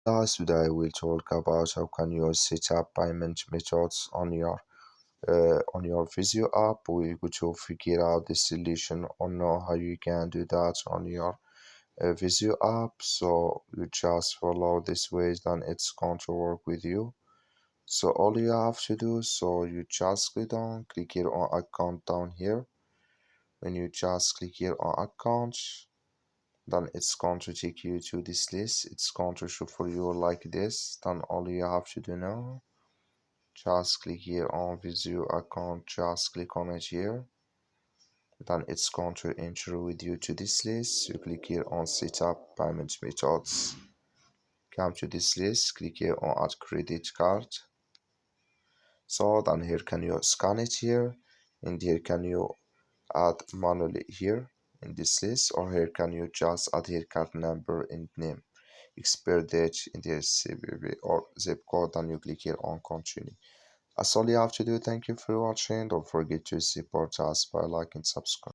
Today we'll talk about how can you set up payment methods on your Vizio app. We're going to figure out the solution or know how you can do that on your Vizio app. So you just follow this way, then it's going to work with you. So all you have to do, so you just click here on account down here. When you just click here on account, then it's going to take you to this list. It's going to show for you like this. Then all you have to do now, just click here on Vizio account, just click on it here. Then it's going to enter with you to this list. You click here on setup payment methods, come to this list, click here on add credit card. So then here can you scan it here, and here can you add manually here in this list, or here can you just add here card number and name, expire date in the CVV or zip code, and you click here on continue. That's all you have to do. Thank you for watching. Don't forget to support us by liking and subscribe.